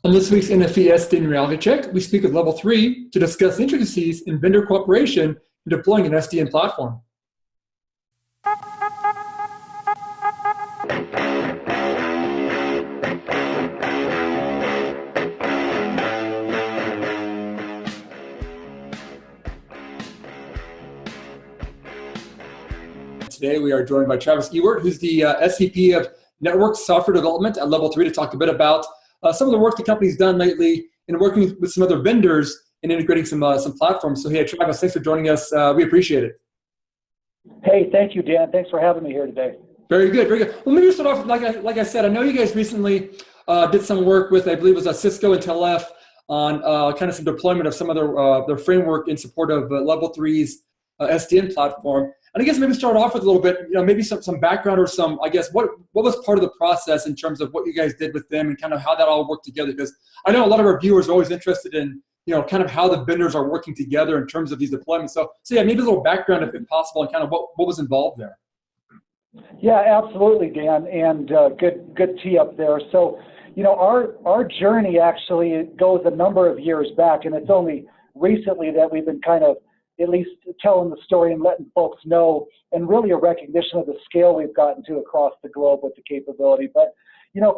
On this week's NFV SDN Reality Check, we speak with Level 3 to discuss intricacies in vendor cooperation in deploying an SDN platform. Today we are joined by Travis Ewert, who's the SVP of Network Software Development at Level 3 to talk a bit about some of the work the company's done lately in working with some other vendors and integrating some platforms. So hey, Travis, thanks for joining us. We appreciate it. Hey, thank you, Dan. Thanks for having me here today. Very good, very good. Well, maybe start off, like I said, I know you guys recently did some work with, I believe it was Cisco and Tail-F on kind of some deployment of some of their framework in support of Level 3's SDN platform. And I guess maybe start off with a little bit, maybe some background or some, I guess, what was part of the process in terms of what you guys did with them and kind of how that all worked together? Because I know a lot of our viewers are always interested in, kind of how the vendors are working together in terms of these deployments. So yeah, maybe a little background if possible and kind of what was involved there. Yeah, absolutely, Dan, and good tee up there. So, our journey actually goes a number of years back, and it's only recently that we've been kind of at least telling the story and letting folks know, and really a recognition of the scale we've gotten to across the globe with the capability. But,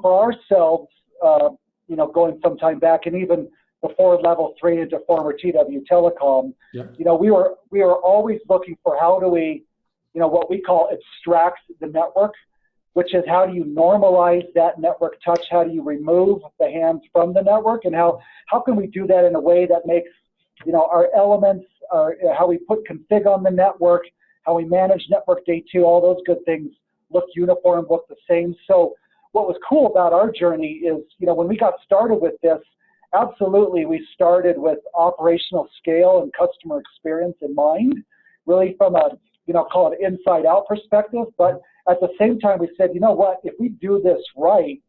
for ourselves, going some time back and even before Level 3 into former TW Telecom, we were always looking for how do we, what we call abstract the network, which is how do you normalize that network touch? How do you remove the hands from the network? And how can we do that in a way that makes, our elements, how we put config on the network, how we manage network day 2, all those good things look uniform, look the same. So what was cool about our journey is, when we got started with this, absolutely we started with operational scale and customer experience in mind, really from a, call it inside out perspective. But at the same time, we said, what, if we do this right,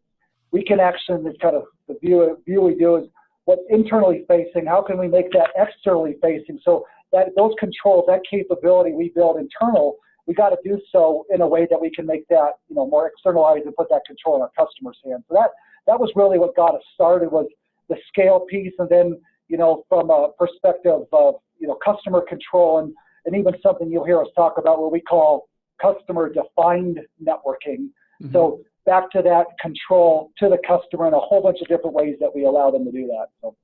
we can actually, this kind of the view we do is what's internally facing, how can we make that externally facing? So that those controls, that capability we build internal, we got to do so in a way that we can make that, more externalized and put that control in our customers' hands. So that was really what got us started, was the scale piece, and then, from a perspective of, customer control and even something you'll hear us talk about what we call customer-defined networking. Mm-hmm. So back to that control to the customer in a whole bunch of different ways that we allow them to do that. So.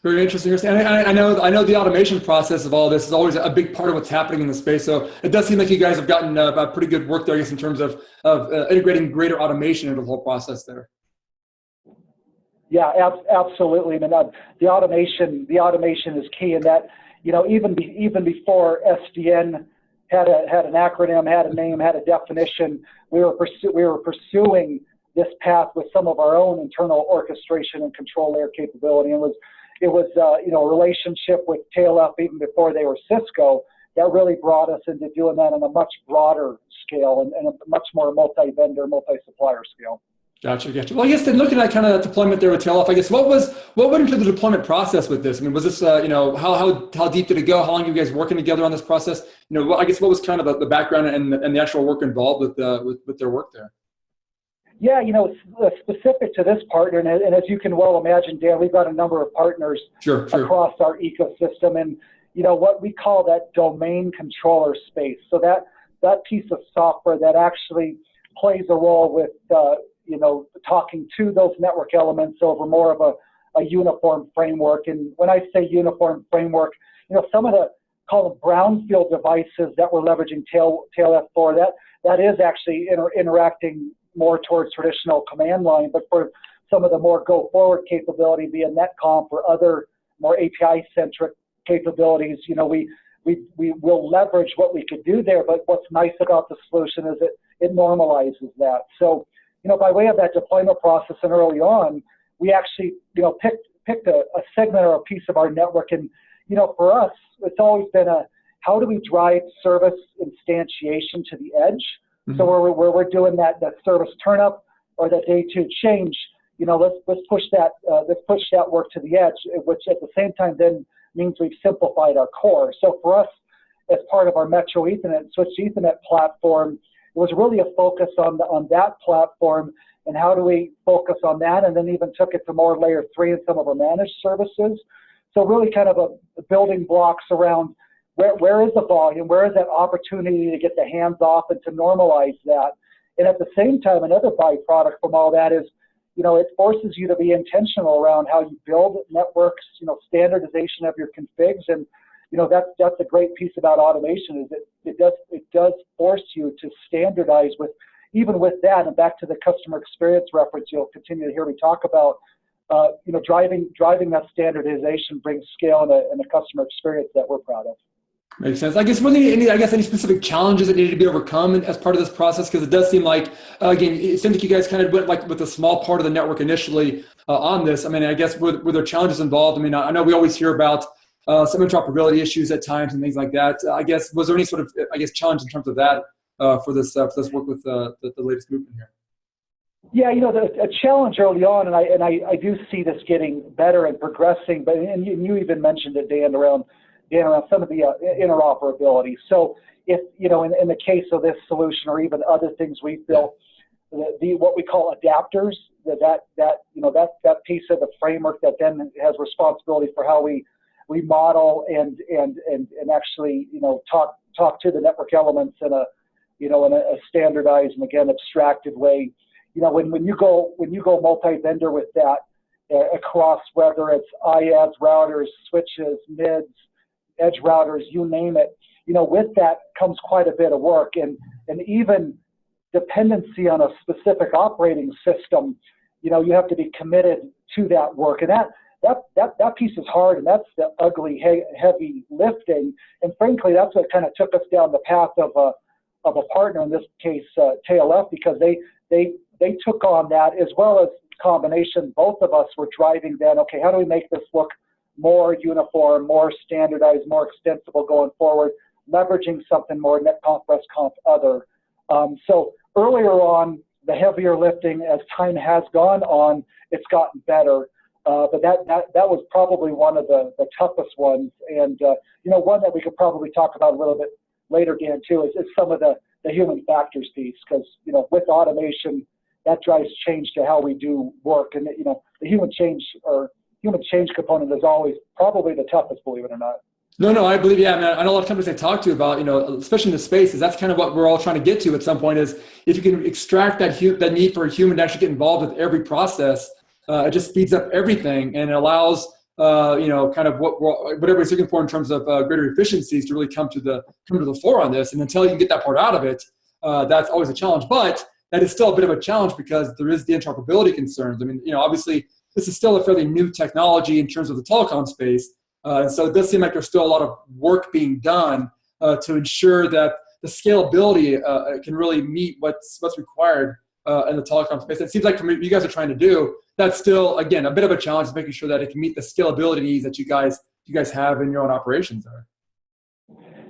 Very interesting. And I know the automation process of all this is always a big part of what's happening in the space. So it does seem like you guys have gotten pretty good work there, I guess, in terms of integrating greater automation into the whole process there. Yeah, absolutely. I mean, the automation is key, in that, even before SDN had an acronym, had a name, had a definition, we were pursuing this path with some of our own internal orchestration and control layer capability. And it was a relationship with Tail-F even before they were Cisco that really brought us into doing that on a much broader scale and a much more multi-vendor, multi-supplier scale. Gotcha. Well, I guess then looking at kind of that deployment there with Tail-F, I guess what went into the deployment process with this? I mean, was this how deep did it go? How long were you guys working together on this process? I guess what was kind of the background and the actual work involved with their work there? Yeah, specific to this partner, and as you can well imagine, Dan, we've got a number of partners across our ecosystem, and what we call that domain controller space. So that piece of software that actually plays a role with talking to those network elements over more of a uniform framework. And when I say uniform framework, some of the call them brownfield devices that we're leveraging Tail-F for, that is actually interacting more towards traditional command line. But for some of the more go forward capability via NetComp or other more API centric capabilities, we will leverage what we could do there. But what's nice about the solution is it normalizes that. So, by way of that deployment process and early on, we actually, picked a segment or a piece of our network. And, for us, it's always been how do we drive service instantiation to the edge? Mm-hmm. So where we're doing that service turn up or that day 2 change, let's push that work to the edge, which at the same time then means we've simplified our core. So for us, as part of our Metro Ethernet, Switch Ethernet platform, it was really a focus on that platform and how do we focus on that, and then even took it to more layer 3 in some of our managed services. So really kind of a building blocks around where is the volume, where is that opportunity to get the hands off and to normalize that. And at the same time, another byproduct from all that is, it forces you to be intentional around how you build networks, standardization of your configs. And, that's a great piece about automation is it does force you to standardize even with that. And back to the customer experience reference, you'll continue to hear me talk about, driving that standardization brings scale and a customer experience that we're proud of. Makes sense. I guess were there any specific challenges that needed to be overcome as part of this process? Because it does seem like, again, it seems like you guys kind of went like with a small part of the network initially on this. I mean, I guess were there challenges involved? I mean, I know we always hear about some interoperability issues at times and things like that. I guess was there any sort of challenge in terms of that for this work with the latest movement here? Yeah, a challenge early on, and I do see this getting better and progressing. But you even mentioned it, Dan, around some of the interoperability. So if, in the case of this solution or even other things we've built, what we call adapters, that piece of the framework that then has responsibility for how we model and actually, talk to the network elements in a standardized and again, abstracted way. When you go multi-vendor with that across whether it's IaaS, routers, switches, mids, edge routers, you name it, with that comes quite a bit of work and even dependency on a specific operating system. You have to be committed to that work, and that piece is hard, and that's the ugly, heavy lifting. And frankly, that's what kind of took us down the path of a partner, in this case, Tail-F, because they took on that as well as combination. Both of us were driving then, okay, how do we make this look more uniform, more standardized, more extensible going forward, leveraging something more NetConf, RESTConf, other. So earlier on, the heavier lifting, as time has gone on, it's gotten better. But that was probably one of the toughest ones. And, one that we could probably talk about a little bit later, Dan, too, is some of the human factors piece, because, with automation, that drives change to how we do work. And, the human change component is always probably the toughest, believe it or not. No, I believe, I know a lot of companies I talk to about, especially in the space, is that's kind of what we're all trying to get to at some point, is if you can extract that need for a human to actually get involved with every process, it just speeds up everything, and it allows, kind of what everybody's looking for in terms of greater efficiencies to really come to the fore on this. And until you can get that part out of it, that's always a challenge. But that is still a bit of a challenge because there is the interoperability concerns. I mean, obviously, this is still a fairly new technology in terms of the telecom space. So it does seem like there's still a lot of work being done to ensure that the scalability can really meet what's required in the telecom space. It seems like from what you guys are trying to do, that's still, again, a bit of a challenge, making sure that it can meet the scalability needs that you guys have in your own operations there.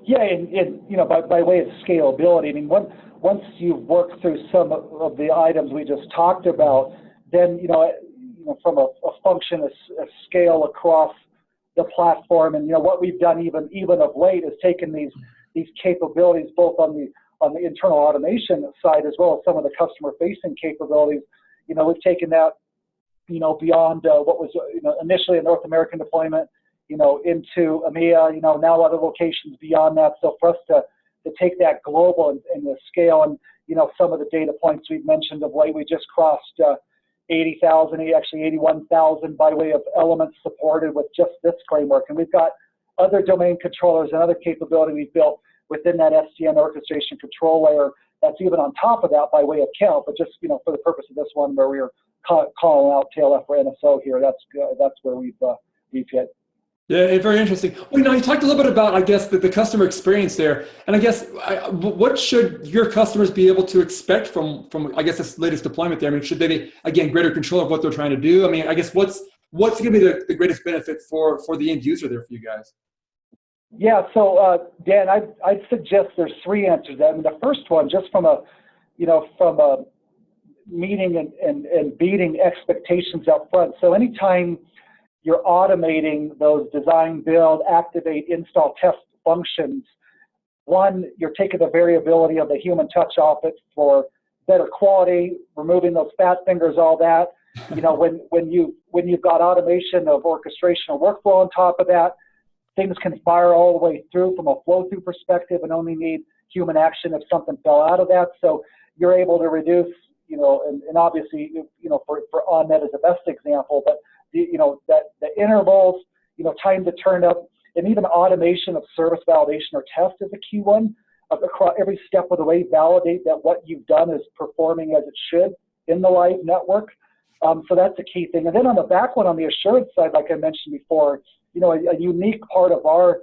Yeah, and by way of scalability, I mean, once you've worked through some of the items we just talked about, then from a function, a scale across the platform, and what we've done even of late is taken these capabilities both on the internal automation side as well as some of the customer facing capabilities. We've taken that beyond what was initially a North American deployment, into EMEA, now other locations beyond that. So for us to take that global and the scale, and some of the data points we've mentioned of late, we just crossed 80,000, actually 81,000 by way of elements supported with just this framework. And we've got other domain controllers and other capability we've built within that SDN orchestration control layer that's even on top of that by way of count. But just, for the purpose of this one where we are calling out Tail-F or NSO here, that's where we've hit. Yeah, very interesting. Well, you talked a little bit about, I guess, the customer experience there, and I guess what should your customers be able to expect from I guess this latest deployment there? I mean, should they be, again, greater control of what they're trying to do? I mean, I guess what's going to be the greatest benefit for the end user there for you guys? Yeah, so Dan, I'd suggest there's three answers to that. I mean, the first one, just from a meeting and beating expectations up front. So anytime you're automating those design, build, activate, install, test functions, one, you're taking the variability of the human touch off it for better quality, removing those fat fingers, all that. You know, when you've got automation of orchestration or workflow on top of that, things can fire all the way through from a flow-through perspective and only need human action if something fell out of that. So you're able to reduce, you know, and obviously, you know, for OnNet is the best example, but you know, that the intervals, you know, time to turn up, and even automation of service validation or test is a key one. Across every step of the way, validate that what you've done is performing as it should in the live network. So that's a key thing. And then on the back one, on the assurance side, like I mentioned before, you know, a unique part of our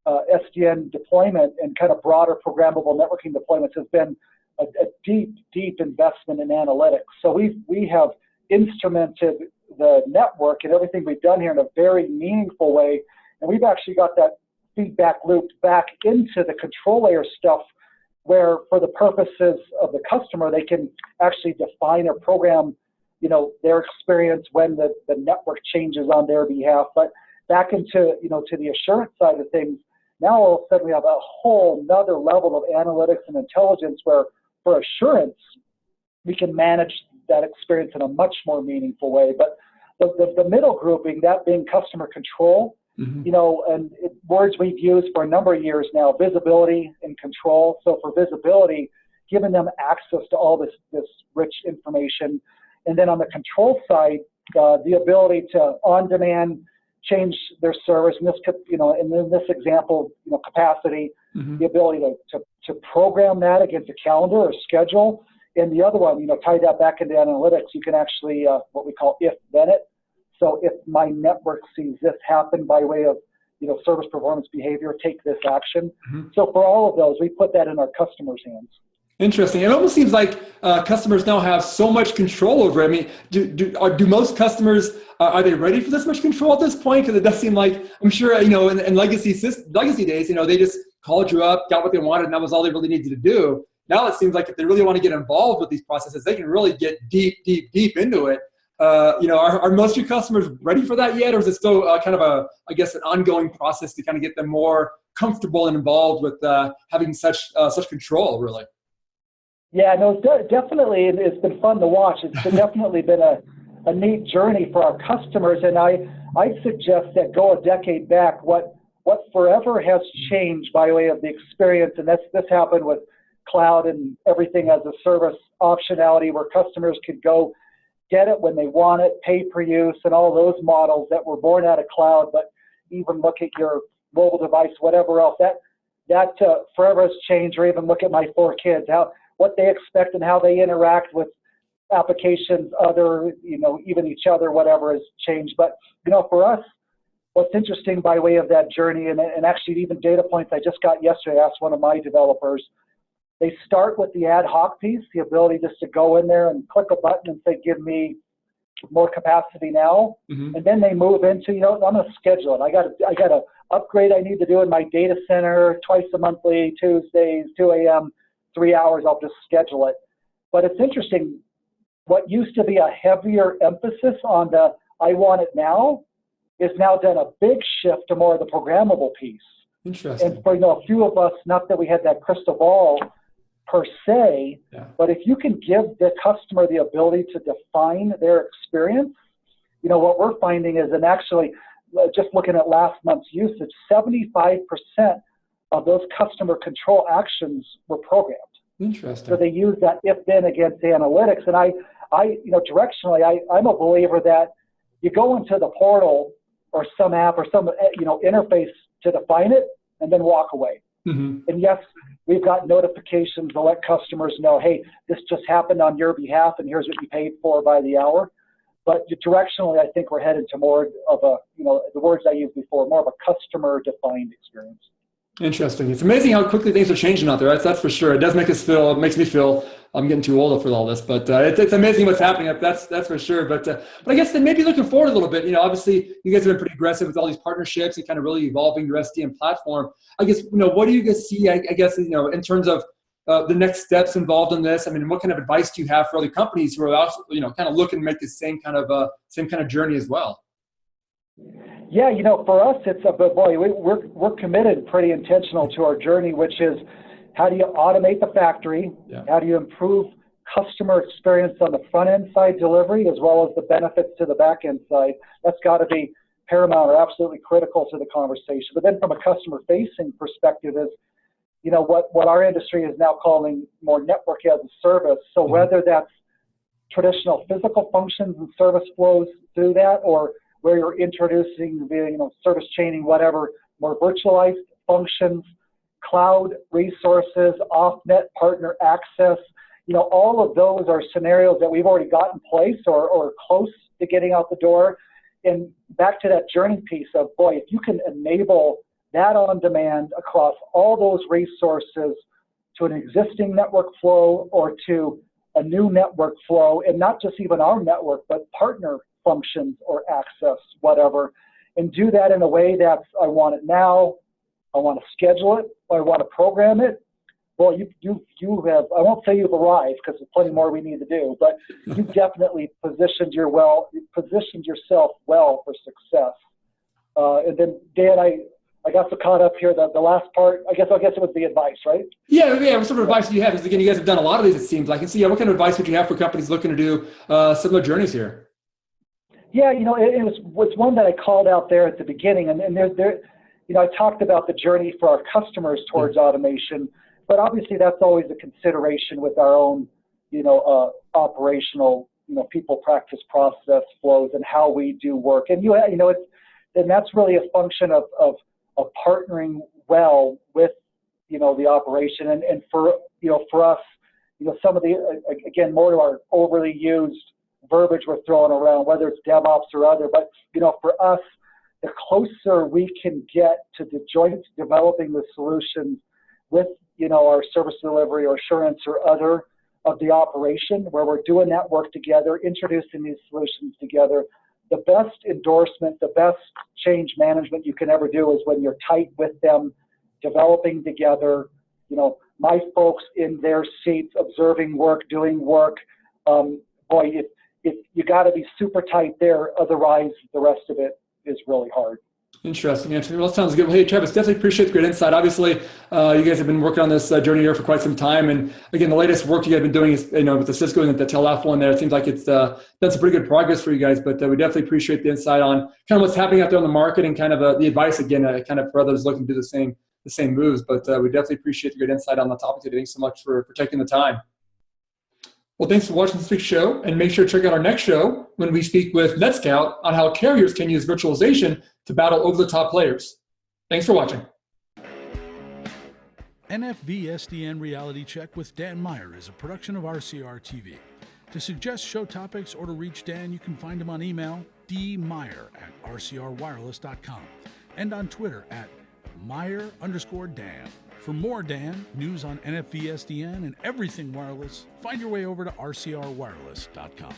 SDN deployment and kind of broader programmable networking deployments has been a deep investment in analytics. So we have instrumented the network and everything we've done here in a very meaningful way, and we've actually got that feedback looped back into the control layer stuff, where for the purposes of the customer, they can actually define or program, you know, their experience when the network changes on their behalf. But back into, you know, to the assurance side of things, now all of a sudden we have a whole nother level of analytics and intelligence where for assurance, we can manage that experience in a much more meaningful way. But the middle grouping, that being customer control, you know, and words we've used for a number of years now, visibility and control. So for visibility, giving them access to all this rich information. And then on the control side, the ability to on-demand change their service. And this could, you know, and in this example, you know, capacity, the ability to program that against a calendar or schedule. And the other one, you know, tie that back into analytics, you can actually, what we call if-then it. So if my network sees this happen by way of, you know, service performance behavior, take this action. So for all of those, we put that in our customers' hands. Interesting. It almost seems like customers now have so much control over it. I mean, do most customers, are they ready for this much control at this point? Because it does seem like, I'm sure, you know, in legacy days, you know, they just called you up, got what they wanted, and that was all they really needed to do. Now it seems like if they really want to get involved with these processes, they can really get deep into it. You know, are most of your customers ready for that yet, or is it still kind of I guess, an ongoing process to kind of get them more comfortable and involved with having such control, really? Yeah, no, definitely, it's been fun to watch. It's definitely been a neat journey for our customers, and I'd suggest that go a decade back. What forever has changed by way of the experience, and this happened with cloud and everything as a service optionality, where customers could go get it when they want it, pay per use, and all those models that were born out of cloud. But even look at your mobile device, whatever else, that forever has changed. Or even look at my 4 kids, what they expect and how they interact with applications, other, you know, even each other, whatever has changed. But, you know, for us, what's interesting by way of that journey, and actually even data points I just got yesterday, I asked one of my developers, they start with the ad hoc piece, the ability just to go in there and click a button and say, give me more capacity now. And then they move into, you know, I'm going to schedule it. I got a upgrade I need to do in my data center twice a monthly, Tuesdays, 2 a.m., 3 hours, I'll just schedule it. But it's interesting, what used to be a heavier emphasis on the I want it now is now done a big shift to more of the programmable piece. Interesting. And for, you know, a few of us, not that we had that crystal ball per se, but if you can give the customer the ability to define their experience, you know, what we're finding is, and actually just looking at last month's usage, 75% of those customer control actions were programmed. Interesting. So they use that if-then against analytics. And I, you know, directionally, I'm a believer that you go into the portal or some app or some, you know, interface to define it and then walk away. And yes, we've got notifications to let customers know, hey, this just happened on your behalf and here's what you paid for by the hour. But directionally, I think we're headed to more of a, you know, the words I used before, more of a customer-defined experience. Interesting. It's amazing how quickly things are changing out there. That's for sure. It makes me feel I'm getting too old for all this, but it's amazing what's happening. That's for sure. But I guess then maybe looking forward a little bit, you know, obviously you guys have been pretty aggressive with all these partnerships and kind of really evolving your SDN platform. I guess, you know, what do you guys see, I guess, you know, in terms of the next steps involved in this? I mean, what kind of advice do you have for other companies who are also, you know, kind of looking to make the same kind of journey as well? Yeah, you know, for us, it's we're committed, pretty intentional to our journey, which is how do you automate the factory? How do you improve customer experience on the front end side delivery, as well as the benefits to the back end side. That's got to be paramount or absolutely critical to the conversation. But then from a customer facing perspective is, you know, what our industry is now calling more network as a service. So whether that's traditional physical functions and service flows through that, or where you're introducing, you know, service chaining, whatever, more virtualized functions, cloud resources, off-net partner access, you know, all of those are scenarios that we've already got in place or close to getting out the door. And back to that journey piece of, boy, if you can enable that on demand across all those resources to an existing network flow or to a new network flow, and not just even our network, but partner functions or access, whatever, and do that in a way that's, I want it now, I want to schedule it, or I want to program it. Well, you have, I won't say you've arrived because there's plenty more we need to do, but you've definitely positioned yourself well for success. And then Dan, I got so caught up here that the last part, I guess it was the advice, right? Yeah. What sort of advice do you have? Because again, you guys have done a lot of these, it seems like. And so, yeah, what kind of advice would you have for companies looking to do similar journeys here? Yeah, you know, it was one that I called out there at the beginning, and there, you know, I talked about the journey for our customers towards automation, but obviously that's always a consideration with our own, you know, operational, you know, people, practice, process flows, and how we do work. And you know, and that's really a function of partnering well with, you know, the operation, and for, you know, for us, you know, some of the, again, more to our overly used verbiage we're throwing around, whether it's DevOps or other, but, you know, for us, the closer we can get to the joint developing the solutions with, you know, our service delivery or assurance or other of the operation, where we're doing that work together, introducing these solutions together, the best endorsement, the best change management you can ever do is when you're tight with them, developing together, you know, my folks in their seats, observing work, doing work. Boy, you got to be super tight there, otherwise the rest of it is really hard. Interesting. Well, sounds good. Well, hey, Travis, definitely appreciate the great insight. Obviously, you guys have been working on this journey here for quite some time. And again, the latest work you guys have been doing is, you know, with the Cisco and the Tail-F one there, it seems like it's done some pretty good progress for you guys. But we definitely appreciate the insight on kind of what's happening out there on the market and kind of the advice, again, kind of for others looking to do the same moves. But we definitely appreciate the great insight on the topic today. Thanks so much for taking the time. Well, thanks for watching this week's show, and make sure to check out our next show when we speak with NetScout on how carriers can use virtualization to battle over-the-top players. Thanks for watching. NFV SDN Reality Check with Dan Meyer is a production of RCR TV. To suggest show topics or to reach Dan, you can find him on email, dmeyer@rcrwireless.com, and on Twitter @Meyer_Dan. For more Dan, news on NFV SDN and everything wireless, find your way over to rcrwireless.com.